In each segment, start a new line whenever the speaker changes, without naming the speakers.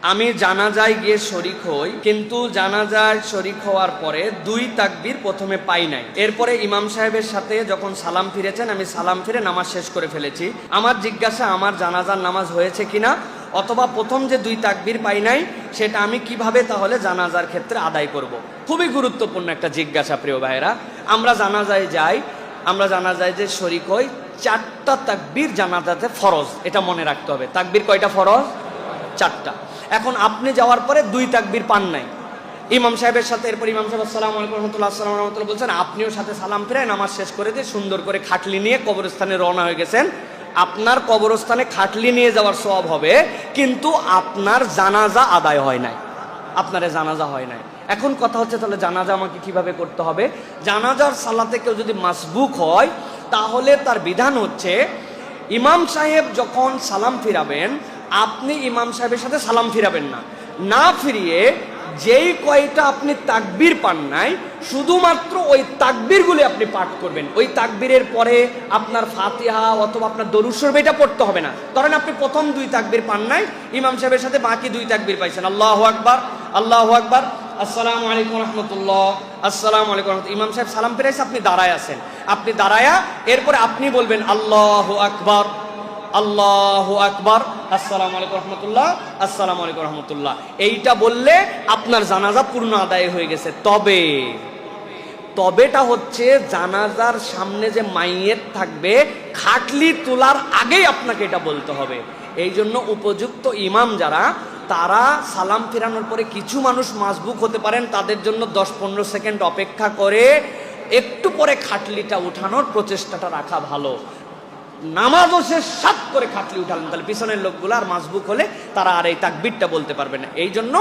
আমি জানাজায় গিয়ে শরিক হই, কিন্তু জানাজায় শরিক হওয়ার পরে 2 তাকবীর প্রথমে পাই নাই। এরপরে ইমাম সাহেবের সাথে যখন সালাম ফিরেছেন, আমি সালাম ফিরে নামাজ শেষ করে ফেলেছি। আমার জিজ্ঞাসা, আমার জানাজার নামাজ হয়েছে কিনা, অথবা প্রথম যে 2 তাকবীর পাই নাই সেটা আমি কিভাবে তাহলে জানাজার ক্ষেত্রে আদায় করব। খুবই গুরুত্বপূর্ণ একটা জিজ্ঞাসা প্রিয় ভাইয়েরা। আমরা জানাজায় যাই, আমরা জানাজায় যে শরিক হই, 4টা তাকবীর জানাজাতে ফরজ, এটা মনে রাখতে হবে। তাকবীর কয়টা ফরজ? 4টা। এখন আপনি যাওয়ার পরে 2 তাকবীর পান নাই ইমাম সাহেবের সাথে, এরপর ইমাম সাহেব আসসালামু আলাইকুম রহমতুল্লাহ আসসালামু আলাইকুম রহমতুল্লাহ বলছেন, আপনিও সাথে সালাম ফিরে নামাজ শেষ করে দিয়ে সুন্দর করে খাটলি নিয়ে কবরস্থানে রওনা হয়ে গেছেন। আপনার কবরস্থানে খাটলি নিয়ে যাওয়ার সওয়াব হবে, কিন্তু আপনার জানাজা আদায় হয় নাই, আপনার জানাজা হয় নাই। এখন কথা হচ্ছে, তাহলে জানাজা আমাকে কিভাবে করতে হবে? জানাজার সালাতে কেউ যদি মাসবুক হয়, তাহলে তার বিধান হচ্ছে, ইমাম সাহেব যখন সালাম ফিরাবেন, আপনি ইমাম সাহেবের সাথে সালাম ফিরাবেন না, না ফিরিয়ে যেই কয়টা আপনি তাকবীর পান নাই, শুধুমাত্র ওই তাকবীরগুলি আপনি পাঠ করবেন। ওই তাকবীরের পরে আপনার ফাতিহা অথবা আপনার দরুদ শরীফ এটা পড়তে হবে না। ধরেন আপনি প্রথম 2 তাকবীর পান নাই, ইমাম সাহেবের সাথে বাকি 2 তাকবীর পাইছেন, আল্লাহু আকবার, আল্লাহু আকবার, আসসালামু আলাইকুম রহমতুল্লাহ, আসসালামু আলাইকুম রহমতুল্লাহ। ইমাম সাহেব সালাম ফিরাইছে, আপনি দাঁড়ায় আছেন, আপনি দাঁড়ায়া এরপরে আপনি বলবেন আল্লাহু আকবার, আল্লাহু আকবার, আসসালামু আলাইকুম রহমতুল্লাহ, আসসালামু আলাইকুম রহমতুল্লাহ। এইটা বললে আপনার জানাজা পূর্ণ আদায় হয়ে গেছে। তবেটা হচ্ছে, জানাজার সামনে যে মাইয়েত থাকবে, খাটলি তোলার আগেই আপনাকে এটা বলতে হবে। এই জন্য উপযুক্ত ইমাম যারা, তারা সালাম ফেরানোর পরে কিছু মানুষ মাসবুক হতে পারেন, তাদের জন্য 10-15 সেকেন্ড অপেক্ষা করে একটু পরে খাটলিটা উঠানোর প্রচেষ্টাটা রাখা ভালো। নামাজও শেষ সাত করে খাটলি উঠালেন, তাহলে পিছনের লোকগুলো আর মাসবুক হলে তারা আর এই তাকবীরটা বলতে পারবে না। এই জন্য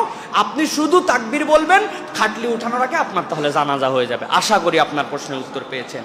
আপনি শুধু তাকবীর বলবেন, খাটলি উঠানোর আগে আপনার তাহলে জানাজা হয়ে যাবে। আশা করি আপনার প্রশ্নের উত্তর পেয়েছেন।